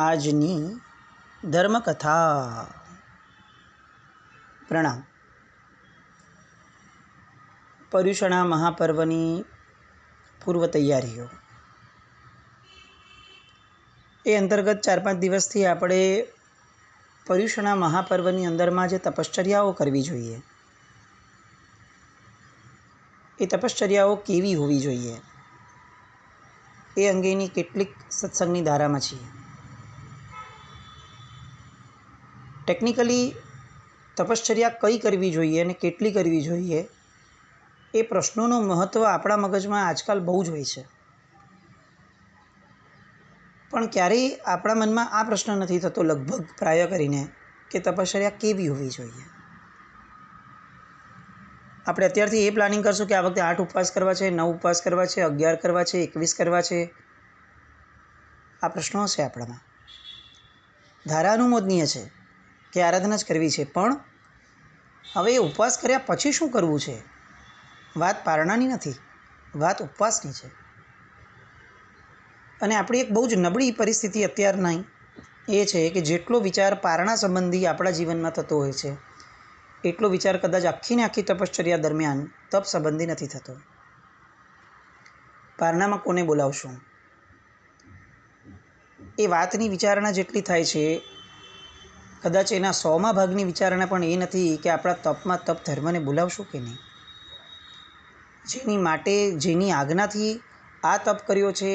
આજની ધર્મકથા. પ્રણામ. પર્યુષણા મહાપર્વની પૂર્વ તૈયારીઓ એ અંતર્ગત 4-5 દિવસથી આપણે પર્યુષણા મહાપર્વની અંદરમાં જે તપશ્ચર્યાઓ કરવી જોઈએ એ તપશ્ચર્યાઓ કેવી હોવી જોઈએ એ અંગેની કેટલીક સત્સંગની ધારામાં છીએ. ટેકનિકલી તપશ્ચર્યા કઈ કરવી જોઈએ અને કેટલી કરવી જોઈએ એ પ્રશ્નોનું મહત્ત્વ આપણા મગજમાં આજકાલ બહુ જ હોય છે, પણ ક્યારેય આપણા મનમાં આ પ્રશ્ન નથી થતો લગભગ પ્રાય કરીને કે તપશ્ચર્યા કેવી હોવી જોઈએ. આપણે અત્યારથી એ પ્લાનિંગ કરશું કે આ વખતે 8 ઉપવાસ કરવા છે, 9 ઉપવાસ કરવા છે, 11 કરવા છે, 21 કરવા છે. આ પ્રશ્નો હશે આપણામાં. ધારા અનુમોદનીય છે કે આરાધના જ કરવી છે, પણ હવે એ ઉપવાસ કર્યા પછી શું કરવું છે? વાત પારણાની નથી, વાત ઉપવાસની છે. અને આપણી એક બહુ જ નબળી પરિસ્થિતિ અત્યારની એ છે કે જેટલો વિચાર પારણા સંબંધી આપણા જીવનમાં થતો હોય છે એટલો વિચાર કદાચ આખીને આખી તપશ્ચર્યા દરમિયાન તપ સંબંધી નથી થતો. પારણામાં કોને બોલાવશું એ વાતની વિચારણા જેટલી થાય છે, કદાચ એના 100મા ભાગની વિચારણા પણ એ નથી કે આપણા તપમાં તપ ધર્મને બોલાવશું કે નહીં. જેની માટે જેની આજ્ઞાથી આ તપ કર્યો છે,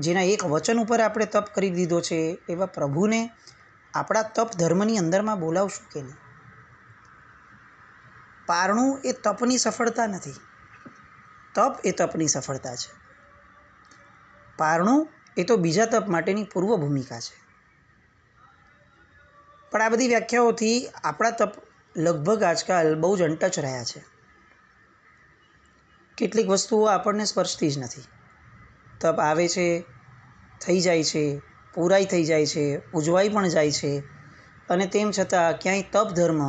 જેના એક વચન ઉપર આપણે તપ કરી દીધો છે, એવા પ્રભુને આપણા તપ ધર્મની અંદરમાં બોલાવશું કે નહીં. પારણું એ તપની સફળતા નથી, તપ એ તપની સફળતા છે. પારણું એ તો બીજા તપ માટેની પૂર્વ ભૂમિકા છે. પણ આ બધી વ્યાખ્યાઓથી આપણા તપ લગભગ આજકાલ બહુ જ અનટચ રહ્યા છે. કેટલીક વસ્તુઓ આપણને સ્પર્શતી જ નથી. તપ આવે છે, થઈ જાય છે, પૂરાઈ થઈ જાય છે, ઉજવાઈ પણ જાય છે, અને તેમ છતાં ક્યાંય તપ ધર્મ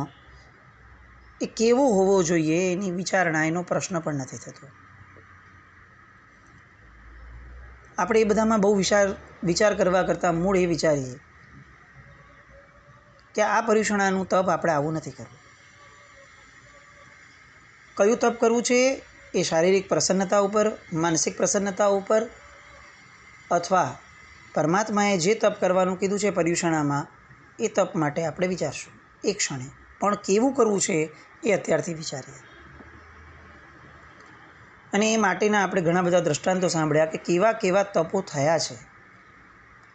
એ કેવો હોવો જોઈએ એની વિચારણા, એનો પ્રશ્ન પણ નથી થતો. આપણે એ બધામાં બહુ વિચાર કરવા કરતાં મૂળ એ વિચારીએ કે આ પર્યુષણાનું તપ આપણે આવું નથી કરવું. કયું તપ કરવું છે એ શારીરિક પ્રસન્નતા ઉપર, માનસિક પ્રસન્નતા ઉપર, અથવા પરમાત્માએ જે તપ કરવાનું કીધું છે પર્યુષણામાં એ તપ માટે આપણે વિચારશું એક ક્ષણે. પણ કેવું કરવું છે એ અત્યારથી વિચારીએ. અને એ માટેના આપણે ઘણા બધા દ્રષ્ટાંતો સાંભળ્યા કે કેવા કેવા તપો થયા છે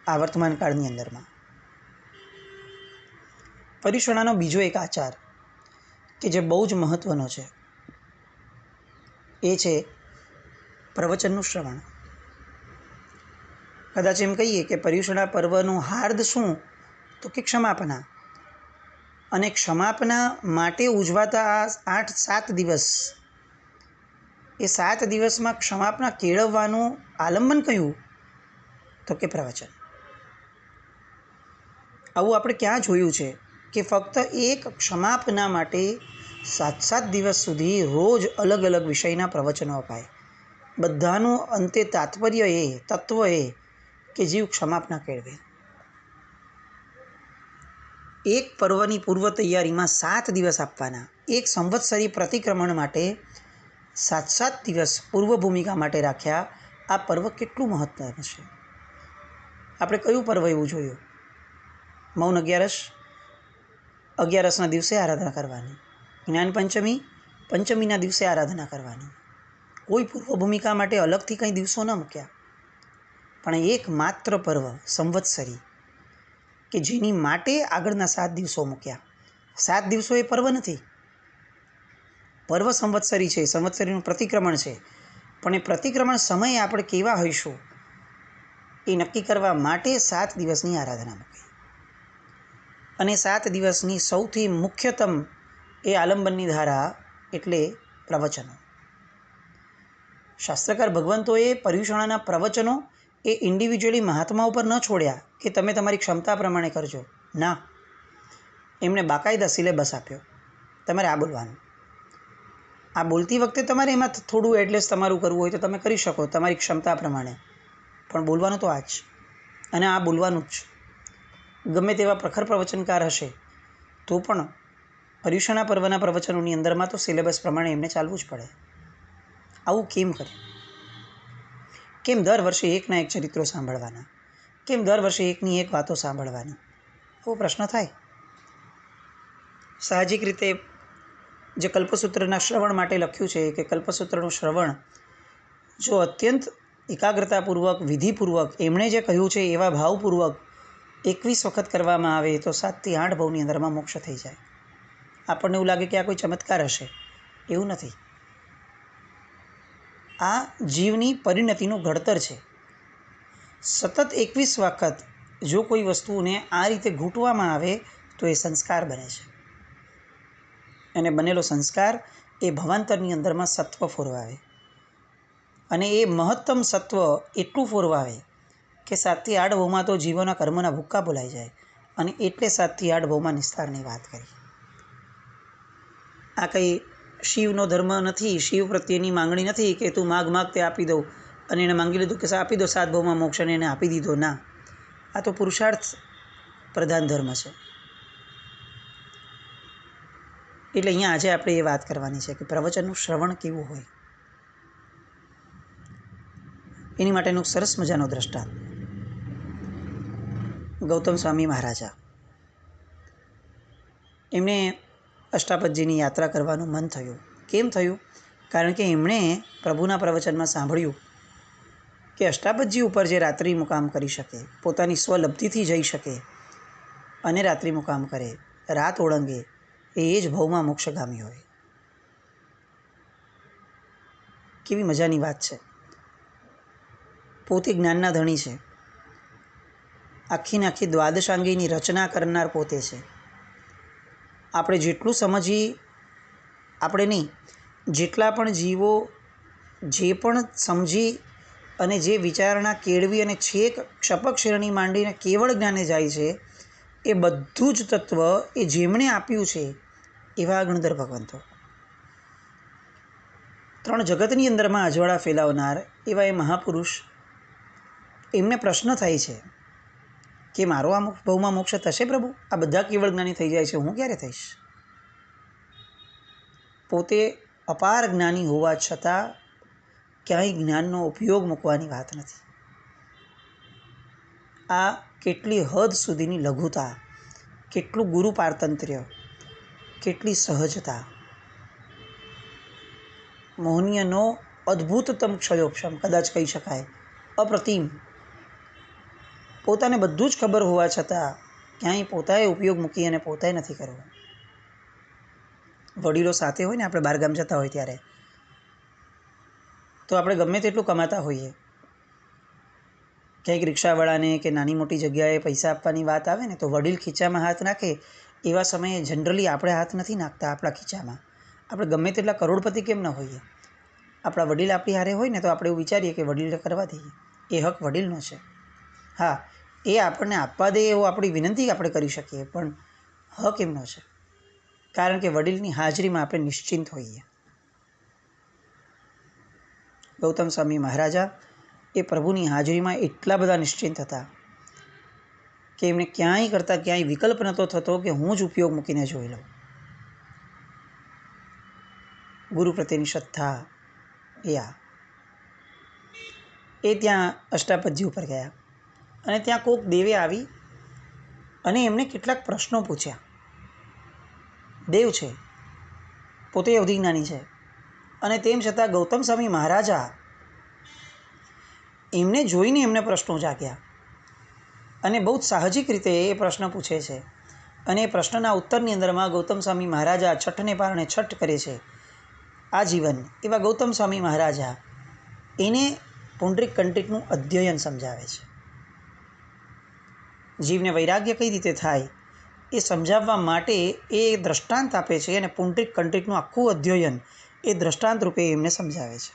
આ વર્તમાન કાળની અંદરમાં. પર્યુષણાનો બીજો એક આચાર કે જે બહુ જ મહત્ત્વનો છે એ છે પ્રવચનનું શ્રવણ. કદાચ એમ કહીએ કે પર્યુષણા પર્વનું હાર્દ શું, તો કે ક્ષમાપના. અને ક્ષમાપના માટે ઉજવાતા આ 8-7 દિવસ, એ 7 દિવસમાં ક્ષમાપના કેળવવાનું આલંબન કયું, તો કે પ્રવચન. આવું આપણે ક્યાં જોયું છે કે ફક્ત એક ક્ષમાપના માટે 7 દિવસ સુધી રોજ અલગ અલગ વિષયના પ્રવચનો અપાય. બધાનું અંતે તાત્પર્ય એ, તત્વ એ કે જીવ ક્ષમાપના કેળવે. એક પર્વની પૂર્વ તૈયારીમાં 7 દિવસ આપવાના, એક સંવત્સરી પ્રતિક્રમણ માટે 7 દિવસ પૂર્વ ભૂમિકા માટે રાખ્યા. આ પર્વ કેટલું મહત્ત્વનું છે. આપણે કયું પર્વ એવું જોયું? મૌન 11ના દિવસે આરાધના કરવાની, જ્ઞાન પંચમી, પંચમીના દિવસે આરાધના કરવાની. કોઈ પૂર્વ ભૂમિકા માટે અલગથી કંઈ દિવસો ન મૂક્યા, પણ એક માત્ર પર્વ સંવત્સરી કે જેની માટે આગળના 7 દિવસો મૂક્યા. 7 દિવસો એ પર્વ નથી, પર્વ સંવત્સરી છે, સંવત્સરીનું પ્રતિક્રમણ છે. પણ એ પ્રતિક્રમણ સમયે આપણે કેવા હોઈશું એ નક્કી કરવા માટે 7 દિવસની આરાધના મૂકી. અને 7 દિવસની સૌથી મુખ્યતમ એ આલંબનની ધારા એટલે પ્રવચનો. શાસ્ત્રકાર ભગવંતોએ પર્યુષણાના પ્રવચનો એ ઇન્ડિવિજ્યુઅલી મહાત્મા ઉપર ન છોડ્યા કે તમે તમારી ક્ષમતા પ્રમાણે કરજો. ના, એમણે બાકાયદા સિલેબસ આપ્યો. તમારે આ બોલવાનું. આ બોલતી વખતે તમારે એમાં થોડું એડજસ્ટ તમારું કરવું હોય તો તમે કરી શકો તમારી ક્ષમતા પ્રમાણે, પણ બોલવાનું તો આ જ, અને આ બોલવાનું જ. ગમે તેવા પ્રખર પ્રવચનકાર હશે તો પણ પર્યુષણા પર્વના પ્રવચનોની અંદરમાં તો સિલેબસ પ્રમાણે એમને ચાલવું જ પડે. આવું કેમ કર્યું? કેમ દર વર્ષે એકના એક ચરિત્રો સાંભળવાના? કેમ દર વર્ષે એકની એક વાતો સાંભળવાની? એવો પ્રશ્ન થાય. સાહજિક રીતે જે કલ્પસૂત્રના શ્રવણ માટે લખ્યું છે કે કલ્પસૂત્રનું શ્રવણ જો અત્યંત એકાગ્રતાપૂર્વક, વિધિપૂર્વક એમણે જે કહ્યું છે એવા ભાવપૂર્વક 21 વખત કરવામાં આવે તો 7 થી 8 ભવની અંદરમાં મોક્ષ થઈ જાય. આપણને એવું લાગે કે આ કોઈ ચમત્કાર હશે, એવું નથી. આ જીવની પરિણતિનું ઘડતર છે. સતત 21 વખત જો કોઈ વસ્તુને આ રીતે ઘૂંટવામાં આવે તો એ સંસ્કાર બને છે, અને બનેલો સંસ્કાર એ ભવાંતરની અંદરમાં સત્વ ફોરવાવે, અને એ મહત્તમ સત્વ એટલું ફોરવાવે કે 7 થી 8 ભવમાં તો જીવોના કર્મના ભૂક્કા બોલાઈ જાય, અને એટલે 7 થી 8 ભવમાં નિસ્તારની વાત કરી. આ કંઈ શિવનો ધર્મ નથી, શિવ પ્રત્યેની માંગણી નથી કે તું માગ તે આપી દઉં, અને એણે માંગી લીધું કે આપી દો 7 ભવમાં મોક્ષ, અને એને આપી દીધો. ના, આ તો પુરુષાર્થ પ્રધાન ધર્મ છે. એટલે અહીંયા આજે આપણે એ વાત કરવાની છે કે પ્રવચનનું શ્રવણ કેવું હોય, એની માટેનું સરસ મજાનો દ્રષ્ટાંત. ગૌતમ સ્વામી મહારાજા, એમને અષ્ટાપદજીની યાત્રા કરવાનું મન થયું. કેમ થયું? કારણ કે એમણે પ્રભુના પ્રવચનમાં સાંભળ્યું કે અષ્ટાપદજી ઉપર જે રાત્રિ મુકામ કરી શકે, પોતાની સ્વલબ્ધિથી જઈ શકે અને રાત્રિ મુકામ કરે, રાત ઓળંગે, એ જ ભવમાં મોક્ષગામી હોય. કેવી મજાની વાત છે. પોતે જ્ઞાનના ધણી છે, આખી દ્વાદશાંગીની રચના કરનાર પોતે છે. આપણે જેટલું સમજી, આપણે નહીં, જેટલા પણ જીવો જે પણ સમજી અને જે વિચારણા કેળવી અને છેક ક્ષપક્ષેરણી માંડીને કેવળ જ્ઞાને જાય છે, એ બધું જ તત્વ એ જેમણે આપ્યું છે એવા ગણધર ભગવંતો, 3 જગતની અંદરમાં અજવાળા ફેલાવનાર એવા એ મહાપુરુષ, એમને પ્રશ્ન થાય છે કે મારો આ ભવમાં મોક્ષ થશે પ્રભુ? આ બધા કેવળ જ્ઞાની થઈ જાય છે, હું ક્યારે થઈશ? પોતે અપાર જ્ઞાની હોવા છતાં ક્યાંય જ્ઞાનનો ઉપયોગ મૂકવાની વાત નથી. આ કેટલી હદ સુધીની લઘુતા, કેટલું ગુરુ પારતંત્ર્ય, કેટલી સહજતા, મોહનીયનો અદ્ભુતતમ ક્ષયોક્ષમ કદાચ કહી શકાય, અપ્રતિમ. પોતાને બધું જ ખબર હોવા છતાં ક્યાંય પોતાએ ઉપયોગ મૂકી અને પોતાએ નથી કરવો. વડીલો સાથે હોય ને, આપણે બહારગામ જતા હોય ત્યારે તો આપણે ગમે તેટલું કમાતા હોઈએ, ક્યાંક રિક્ષાવાળાને કે નાની મોટી જગ્યાએ પૈસા આપવાની વાત આવે ને તો વડીલ ખીચામાં હાથ નાખે, એવા સમયે જનરલી આપણે હાથ નથી નાખતા આપણા ખીચામાં. આપણે ગમે તેટલા કરોડપતિ કેમ ન હોઈએ, આપણા વડીલ આપણી હારે હોય ને તો આપણે એવું વિચારીએ કે વડીલને કરવા દઈએ, એ હક વડીલનો છે. હા, એ આપણને આપવા દે એવો આપણી વિનંતી આપણે કરી શકીએ, પણ હક એમનો છે, કારણ કે વડીલની હાજરીમાં આપણે નિશ્ચિંત હોઈએ. ગૌતમ સ્વામી મહારાજા એ પ્રભુની હાજરીમાં એટલા બધા નિશ્ચિંત હતા કે એમને ક્યાંય કરતાં ક્યાંય વિકલ્પ નહોતો થતો કે હું જ ઉપયોગ મૂકીને જોઈ લઉં. ગુરુ પ્રત્યેની શ્રદ્ધા એ ત્યાં અષ્ટાપદજી ઉપર ગયા, અને ત્યાં કોઈક દેવે આવી અને એમને કેટલાક પ્રશ્નો પૂછ્યા. દેવ છે, પોતે અવધિજ્ઞાની છે, અને તેમ છતાં ગૌતમ સ્વામી મહારાજા એમને જોઈને એમને પ્રશ્નો જાગ્યા, અને બહુ જ સાહજિક રીતે એ પ્રશ્ન પૂછે છે, અને એ પ્રશ્નના ઉત્તરની અંદરમાં ગૌતમ સ્વામી મહારાજા છઠને પારણે છઠ કરે છે આજીવન. એવા ગૌતમ સ્વામી મહારાજા એને પુંડરીક કંટ્રીકનું અધ્યયન સમજાવે છે. જીવને વૈરાગ્ય કઈ રીતે થાય એ સમજાવવા માટે એ દ્રષ્ટાંત આપે છે, અને પુંડરીક કંટ્રીકનું આખું અધ્યયન એ દ્રષ્ટાંત રૂપે એમને સમજાવે છે.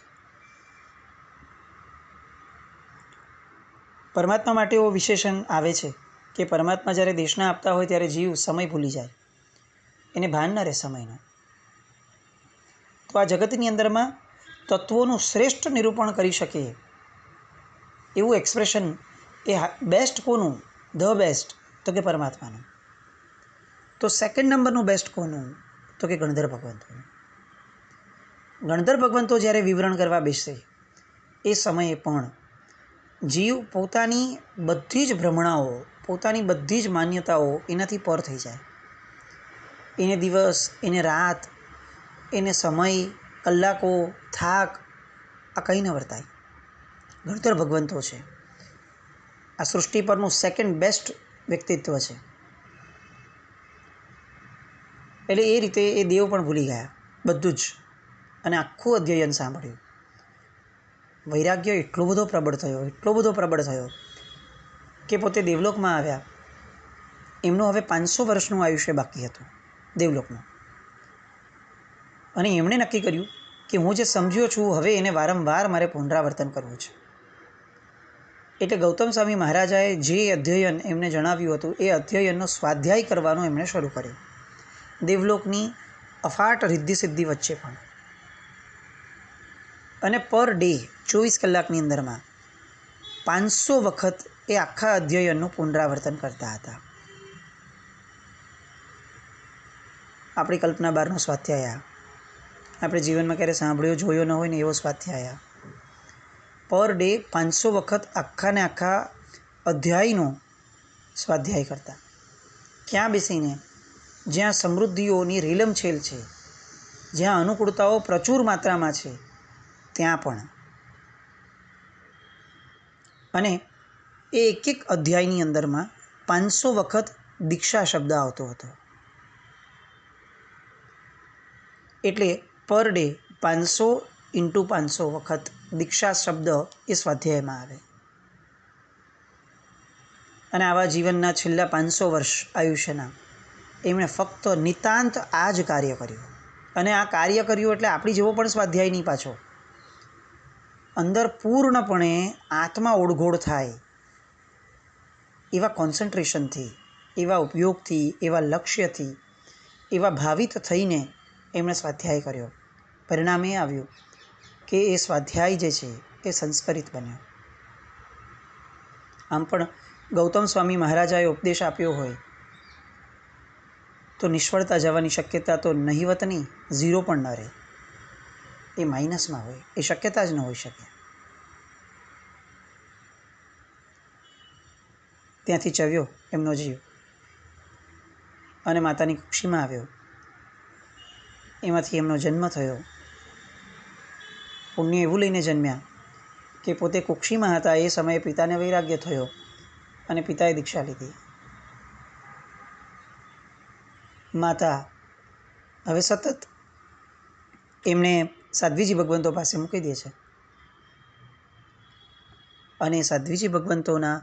પરમાત્મા માટે એવો વિશેષણ આવે છે કે પરમાત્મા જ્યારે દેશના આપતા હોય ત્યારે જીવ સમય ભૂલી જાય, એને ભાન ન રહે સમયનું. તો આ જગતની અંદરમાં તત્વોનું શ્રેષ્ઠ નિરૂપણ કરી શકે એવું એક્સપ્રેશન એ બેસ્ટ કોનું? ધ બેસ્ટ તો કે પરમાત્માનું. તો સેકન્ડ નંબરનું બેસ્ટ કોનું? તો કે ગણધર ભગવંતોનું. ગણધર ભગવંતો જ્યારે વિવરણ કરવા બેસે એ સમયે પણ જીવ પોતાની બધી જ ભ્રમણાઓ, પોતાની બધી જ માન્યતાઓ એનાથી પર થઈ જાય. એને દિવસ, એને રાત, એને સમય, કલાકો, થાક આ કંઈ ન વર્તાય. ગણધર ભગવંતો છે. આ સૃષ્ટિ પરનું સેકન્ડ બેસ્ટ વ્યક્તિત્વ છે. એટલે એ રીતે એ દેવ પણ ભૂલી ગયા બધું જ, અને આખું અધ્યયન સાંભળ્યું. વૈરાગ્ય એટલો બધો પ્રબળ થયો કે પોતે દેવલોકમાં આવ્યા. એમનું હવે 500 વર્ષનું આયુષ્ય બાકી હતું દેવલોકનું. અને એમણે નક્કી કર્યું કે હું જે સમજ્યો છું હવે એને વારંવાર મારે પુનરાવર્તન કરવું છે. એટલે ગૌતમ સ્વામી મહારાજાએ જે અધ્યયન એમને જણાવ્યું હતું એ અધ્યયનનો સ્વાધ્યાય કરવાનો એમણે શરૂ કર્યો. દેવલોકની અફાટ રિદ્ધિ સિદ્ધિ વચ્ચે પણ. અને પર ડે 24 કલાકની અંદરમાં 500 વખત એ આખા અધ્યયનનું પુનરાવર્તન કરતા હતા. આપણી કલ્પના બહારનો સ્વાધ્યાય, આપણે જીવનમાં ક્યારે સાંભળ્યો જોયો ન હોય ને એવો સ્વાધ્યાય. પર ડે 500 વખત આખાને આખા અધ્યાયનો સ્વાધ્યાય કરતા. ક્યાં બેસીને? જ્યાં સમૃદ્ધિઓની રેલમછેલ છે, જ્યાં અનુકૂળતાઓ પ્રચુર માત્રામાં છે ત્યાં પણ. અને એ એક અધ્યાયની અંદરમાં 500 વખત દીક્ષા શબ્દ આવતો હતો. એટલે પર ડે 500 × 500 વખત દીક્ષા શબ્દ એ સ્વાધ્યાયમાં આવે. અને આવા જીવનના છેલ્લા 500 વર્ષ આયુષ્યના એમણે ફક્ત નિતાંત આ જ કાર્ય કર્યું. અને આ કાર્ય કર્યું એટલે આપણી જેવો પણ સ્વાધ્યાય નહીં પાછો. અંદર પૂર્ણપણે આત્મા ઓળઘોળ થાય એવા કોન્સન્ટ્રેશનથી, એવા ઉપયોગથી, એવા લક્ષ્યથી, એવા ભાવિત થઈને એમણે સ્વાધ્યાય કર્યો. પરિણામે આવ્યું કે એ સ્વાધ્યાય જે છે એ સંસ્કરિત બન્યો. આમ પણ ગૌતમ સ્વામી મહારાજાએ ઉપદેશ આપ્યો હોય તો નિષ્ફળતા જવાની શક્યતા તો નહિવત નહીં, 0 પણ ન રહે. એ માઇનસમાં હોય, એ શક્યતા જ ન હોઈ શકે. ત્યાંથી ચવ્યો એમનો જીવ અને માતાની કુક્ષીમાં આવ્યો. એમાંથી એમનો જન્મ થયો. પુણ્ય એવું લઈને જન્મ્યા કે પોતે કુક્ષીમાં હતા એ સમયે પિતાને વૈરાગ્ય થયો અને પિતાએ દીક્ષા લીધી. માતા હવે સતત એમને સાધ્વીજી ભગવંતો પાસે મૂકી દે છે. અને સાધ્વીજી ભગવંતોના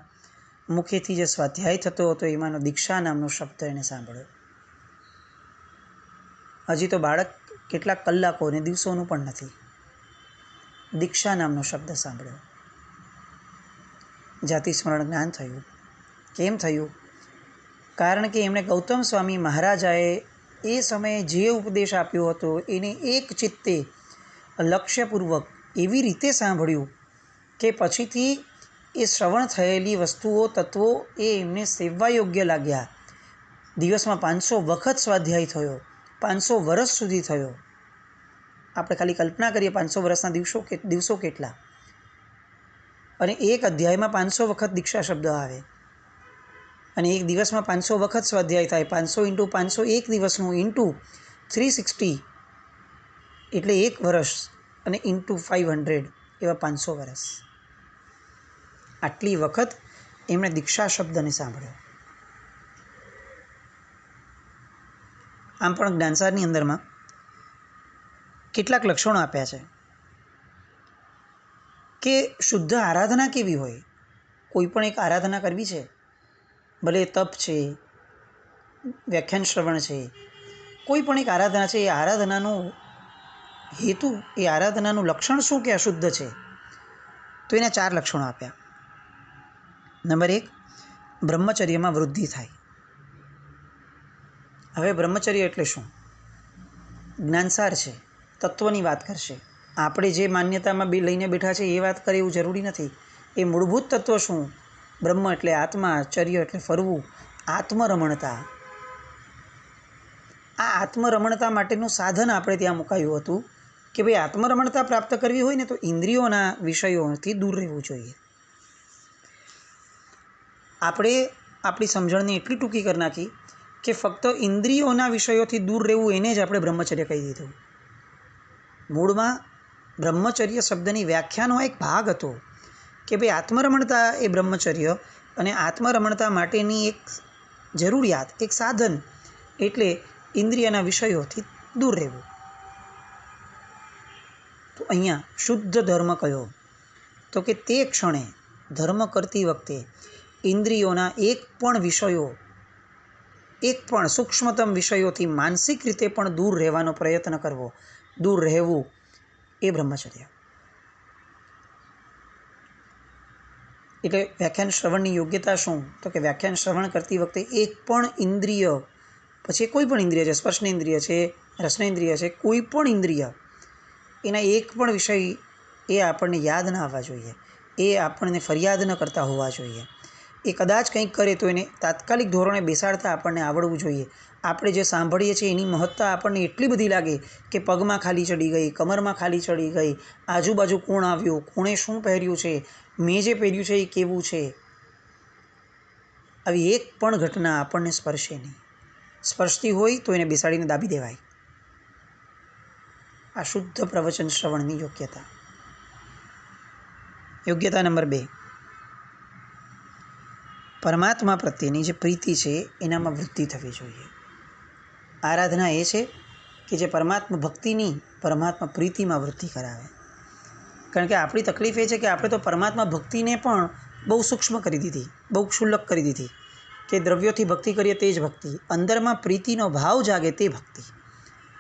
મુખેથી જે સ્વાધ્યાય થતો હતો એમાંનો દીક્ષા નામનો શબ્દ એને સાંભળ્યો. હજી તો બાળક કેટલાક કલાકો અને દિવસોનું પણ નથી. દીક્ષા નામનો શબ્દ સાંભળ્યો. જાતિ સ્મરણ જ્ઞાન થયું. કેમ થયું? કારણ કે એમણે ગૌતમ સ્વામી મહારાજાએ એ સમયે જે ઉપદેશ આપ્યો હતો એને એક ચિત્તે લક્ષ્યપૂર્વક એવી રીતે સાંભળ્યું કે પછીથી એ શ્રવણ થયેલી વસ્તુઓ, તત્વો એ એમને સેવવા યોગ્ય લાગ્યા. દિવસમાં 500 વખત સ્વાધ્યાય થયો, 500 વર્ષ સુધી થયો. આપણે ખાલી કલ્પના કરીએ 500 વર્ષના દિવસો કેટલા. અને એક અધ્યાયમાં 500 વખત દીક્ષા શબ્દ આવે અને એક દિવસમાં 500 વખત સ્વાધ્યાય થાય. 500 × 500 એક દિવસનું ઇન્ટુ 360 એટલે 1 વર્ષ અને ઇન્ટુ 500 એવા 500 વર્ષ. આટલી વખત એમણે દીક્ષા શબ્દને સાંભળ્યો. આમ પણ જ્ઞાનસારની અંદરમાં કેટલાક લક્ષણો આપ્યા છે કે શુદ્ધ આરાધના કેવી હોય. કોઈ પણ એક આરાધના કરવી છે, ભલે તપ છે, વ્યાખ્યાન શ્રવણ છે, કોઈ પણ એક આરાધના છે, એ આરાધનાનું હેતુ, એ આરાધનાનું લક્ષણ શું કે અશુદ્ધ છે, તો એના 4 લક્ષણો આપ્યા. નંબર 1, બ્રહ્મચર્યમાં વૃદ્ધિ થાય. હવે બ્રહ્મચર્ય એટલે શું? જ્ઞાનસાર છે, તત્વની વાત કરશે. આપણે જે માન્યતામાં લઈને બેઠા છે એ વાત કરે એવું જરૂરી નથી. એ મૂળભૂત તત્વ શું? બ્રહ્મ એટલે આત્મા, ચર્ય એટલે ફરવું, આત્મરમણતા, આ આત્મરમણતા માટેનું સાધન આપણે ત્યાં મુકાયું હતું કે ભાઈ આત્મરમણતા પ્રાપ્ત કરવી હોય ને તો ઇન્દ્રિયોના વિષયોથી દૂર રહેવું જોઈએ. આપણે આપણી સમજણને એટલી ટૂંકી કરી નાખી કે ફક્ત ઇન્દ્રિયોના વિષયોથી દૂર રહેવું એને જ આપણે બ્રહ્મચર્ય કહી દીધું. મૂળમાં બ્રહ્મચર્ય શબ્દની વ્યાખ્યાનો એક ભાગ હતો કે ભાઈ આત્મરમણતા એ બ્રહ્મચર્ય અને આત્મરમણતા માટેની એક જરૂરિયાત, એક સાધન એટલે ઇન્દ્રિયના વિષયોથી દૂર રહેવું. તો અહીંયા શુદ્ધ ધર્મ કયો? તો કે તે ક્ષણે ધર્મ કરતી વખતે ઇન્દ્રિયોના એક પણ સૂક્ષ્મતમ વિષયોથી માનસિક રીતે પણ દૂર રહેવાનો પ્રયત્ન કરવો, દૂર રહેવું એ બ્રહ્મચર્ય. એટલે વ્યાખ્યાન શ્રવણની યોગ્યતા શું? તો કે વ્યાખ્યાન શ્રવણ કરતી વખતે એક પણ ઇન્દ્રિય, પછી કોઈ પણ ઇન્દ્રિય છે, સ્પર્શનેન્દ્રિય છે, રસનેન્દ્રિય છે, કોઈ પણ ઇન્દ્રિય, એના એક પણ વિષય એ આપણને યાદ ના આવવા જોઈએ, એ આપણને ફરિયાદ ન કરતા હોવા જોઈએ. એ કદાચ કંઈક કરે તો એને તાત્કાલિક ધોરણે બેસાડતા આપણને આવડવું જોઈએ. આપણે જે સાંભળીએ છીએ એની મહત્તા આપણને એટલી બધી લાગે કે પગમાં ખાલી ચડી ગઈ, કમરમાં ખાલી ચડી ગઈ, આજુબાજુ કોણ આવ્યું, કોણે શું પહેર્યું છે, મેં જે પહેર્યું છે એ કેવું છે, આવી એક પણ ઘટના આપણને સ્પર્શે નહીં. સ્પર્શતી હોય તો એને બેસાડીને દાબી દેવાય. આ શુદ્ધ પ્રવચન શ્રવણની યોગ્યતા. યોગ્યતા નંબર 2, પરમાત્મા પ્રત્યેની જે પ્રીતિ છે એનામાં વૃદ્ધિ થવી જોઈએ. આરાધના એ છે કે જે પરમાત્મા ભક્તિની, પરમાત્મા પ્રીતિમાં વૃદ્ધિ કરાવે. કારણ કે આપણી તકલીફ એ છે કે આપણે તો પરમાત્મા ભક્તિને પણ બહુ સૂક્ષ્મ કરી દીધી, બહુ ક્ષુલ્લક કરી દીધી કે દ્રવ્યોથી ભક્તિ કરીએ તે જ ભક્તિ, અંદરમાં પ્રીતિનો ભાવ જાગે તે ભક્તિ,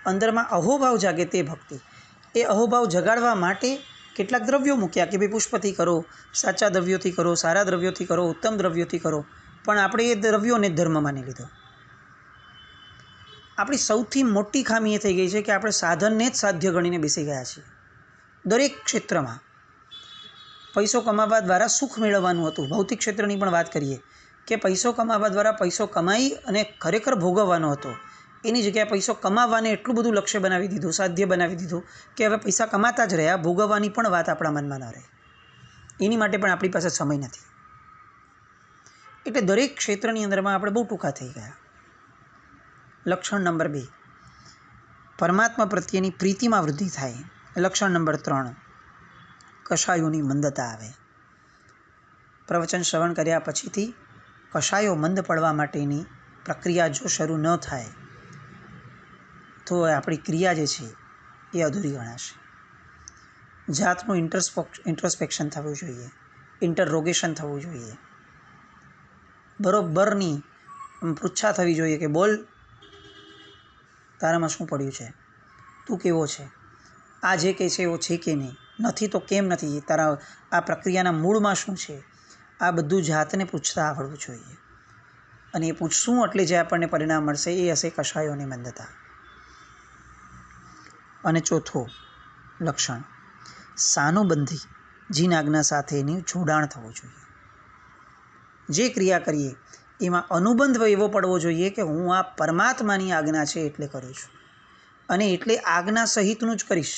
અંદરમાં અહોભાવ જાગે તે ભક્તિ. એ અહોભાવ જગાડવા માટે કેટલાક દ્રવ્યો મૂક્યા કે ભાઈ પુષ્પથી કરો, સાચા દ્રવ્યોથી કરો, સારા દ્રવ્યોથી કરો, ઉત્તમ દ્રવ્યોથી કરો, પણ આપણે એ દ્રવ્યોને જ ધર્મ માની લીધો. આપણી સૌથી મોટી ખામી એ થઈ ગઈ છે કે આપણે સાધનને જ સાધ્ય ગણીને બેસી ગયા છીએ. દરેક ક્ષેત્રમાં પૈસો કમાવા દ્વારા સુખ મેળવવાનું હતું. ભૌતિક ક્ષેત્રની પણ વાત કરીએ કે પૈસો કમાવા દ્વારા પૈસો કમાઈ અને ખરેખર ભોગવવાનો હતો. એની જગ્યાએ પૈસો કમાવાને એટલું બધું લક્ષ્ય બનાવી દીધું, સાધ્ય બનાવી દીધું કે હવે પૈસા કમાતા જ રહ્યા, ભોગવવાની પણ વાત આપણા મનમાં ન રહે. એની માટે પણ આપણી પાસે સમય નથી. એટલે દરેક ક્ષેત્રની અંદરમાં આપણે બહુ ટૂંકા થઈ ગયા. લક્ષણ નંબર 2, પરમાત્મા પ્રત્યેની પ્રીતિમાં વૃદ્ધિ થાય. લક્ષણ નંબર 3, કશાયોની મંદતા આવે. પ્રવચન શ્રવણ કર્યા પછીથી કશાયો મંદ પડવા માટેની પ્રક્રિયા જો શરૂ ન થાય તો આપણી ક્રિયા જે છે એ અધૂરી ગણાશે. જાતનું ઇન્ટ્રોસ્પેક્શન થવું જોઈએ, ઇન્ટરરોગેશન થવું જોઈએ, બરોબરની પૃચ્છા થવી જોઈએ કે બોલ, તારામાં શું પડ્યું છે, તું કેવો છે, આ જે કહે છે એવો છે કે નહીં, નથી તો કેમ નથી, તારા આ પ્રક્રિયાના મૂળમાં શું છે, આ બધું જાતને પૂછતા આવડવું જોઈએ. અને એ પૂછશું એટલે જે આપણને પરિણામ મળશે એ હશે કશાયોની મંદતા. અને ચોથો લક્ષણ, સાનુબંધી જીન આજ્ઞા સાથેની જોડાણ થવું જોઈએ. જે ક્રિયા કરીએ એમાં અનુબંધ એવો પડવો જોઈએ કે હું આ પરમાત્માની આજ્ઞા છે એટલે કરું છું અને એટલે આજ્ઞા સહિતનું જ કરીશ.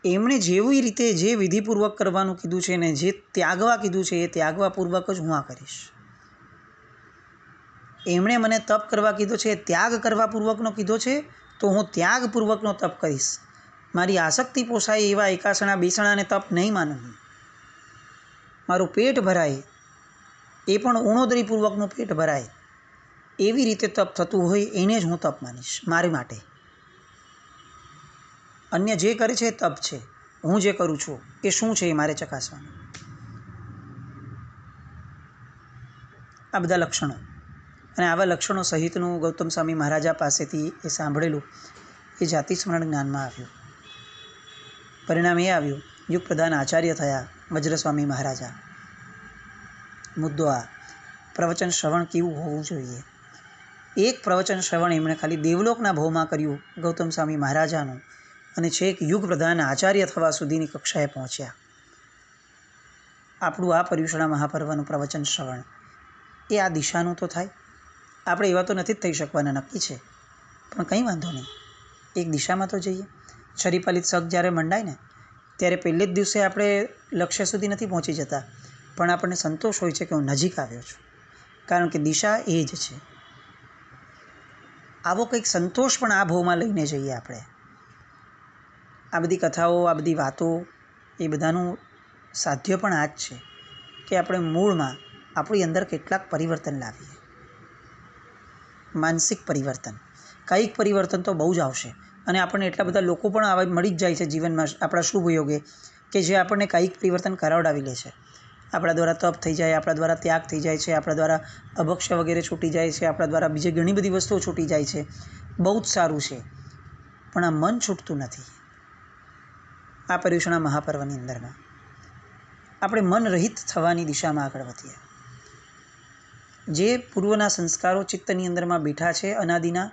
એમણે જેવી રીતે જે વિધિપૂર્વક કરવાનું કીધું છે ને જે ત્યાગવા કીધું છે એ ત્યાગવા પૂર્વક જ હું આ કરીશ. એમણે મને તપ કરવા કીધો છે, ત્યાગ કરવા પૂર્વકનો કીધો છે તો હું ત્યાગપૂર્વકનો તપ કરીશ. મારી આસક્તિ પોસાય એવા એકાસણા બેસણાને તપ નહીં માનું. મારું પેટ ભરાય એ પણ ઉણોદરીપૂર્વકનું પેટ ભરાય એવી રીતે તપ થતું હોય એને જ હું તપ માનીશ મારી માટે. અન્ય જે કરે છે એ તપ છે, હું જે કરું છું એ શું છે એ મારે ચકાસવાનું. આ બધા લક્ષણો અને આવા લક્ષણો સહિતનું ગૌતમ સ્વામી મહારાજા પાસેથી એ સાંભળેલું એ જાતિ સ્મરણ જ્ઞાનમાં આવ્યું. પરિણામ એ આવ્યું, યુગ પ્રધાન આચાર્ય થયા વજ્રસ્વામી મહારાજા. મુદ્દો આ, પ્રવચન શ્રવણ કેવું હોવું જોઈએ. એક પ્રવચન શ્રવણ એમણે ખાલી દેવલોકના ભવમાં કર્યું ગૌતમ સ્વામી મહારાજાનું અને છેક યુગ પ્રધાન આચાર્ય થવા સુધીની કક્ષાએ પહોંચ્યા. આપણું આ પર્યુષણા મહાપર્વનું પ્રવચન શ્રવણ એ આ દિશાનું તો થાય. આપણે એવા તો નથી જ થઈ શકવાના, નક્કી છે, પણ કંઈ વાંધો નહીં, એક દિશામાં તો જઈએ. શરીપાલિત શક જ્યારે મંડાય ને ત્યારે પહેલે જ દિવસે આપણે લક્ષ્ય સુધી નથી પહોંચી જતા, પણ આપણને સંતોષ હોય છે કે હું નજીક આવ્યો છું, કારણ કે દિશા એ જ છે. આવો કંઈક સંતોષ પણ આ ભાવમાં લઈને જઈએ આપણે. આ બધી કથાઓ, આ બધી વાતો, એ બધાનું સાધ્ય પણ આ જ છે કે આપણે મૂળમાં આપણી અંદર કેટલાક પરિવર્તન લાવીએ. માનસિક પરિવર્તન, કાયિક પરિવર્તન તો બહુ જ આવશે, અને આપણને એટલા બધા લોકો પણ આવા મળી જ જાય છે જીવનમાં આપણા શુભ યોગે, કે જે આપણને કાયિક પરિવર્તન કરાવડાવી લે છે. આપણા દ્વારા તપ થઈ જાય, આપણા દ્વારા ત્યાગ થઈ જાય છે, આપણા દ્વારા અભક્ષ્ય વગેરે છૂટી જાય છે, આપણા દ્વારા બીજી ઘણી બધી વસ્તુઓ છૂટી જાય છે. બહુ જ સારું છે, પણ આ મન છૂટતું નથી. આ પર્યુષણા મહાપર્વની અંદરમાં આપણે મન રહિત થવાની દિશામાં આગળ વધીએ. જે પૂર્વના સંસ્કારો ચિત્તની અંદરમાં બેઠા છે અનાદિના,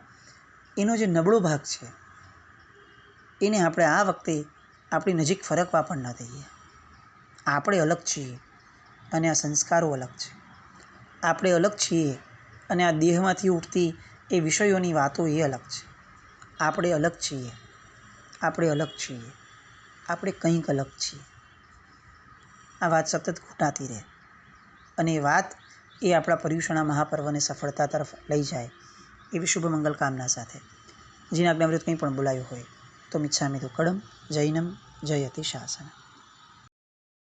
એનો જે નબળો ભાગ છે એને આપણે આ વખતે આપણી નજીક ફરકવા પણ ન દઈએ. આપણે અલગ છીએ અને આ સંસ્કારો અલગ છે. આપણે અલગ છીએ અને આ દેહમાંથી ઉઠતી એ વિષયોની વાતો એ અલગ છે. આપણે અલગ છીએ, આપણે અલગ છીએ, આપણે કંઈક અલગ છીએ. આ વાત સતત ઘૂંટાતી રહે, અને એ વાત એ આપણા પર્યુષણા મહાપર્વને સફળતા તરફ લઈ જાય એવી શુભ મંગલ કામના સાથે. જીના આજ્ઞામૃત કંઈ પણ બોલાયું હોય તો મિચ્છામિ દુક્કડમ. જૈનમ જયતિ શાસન.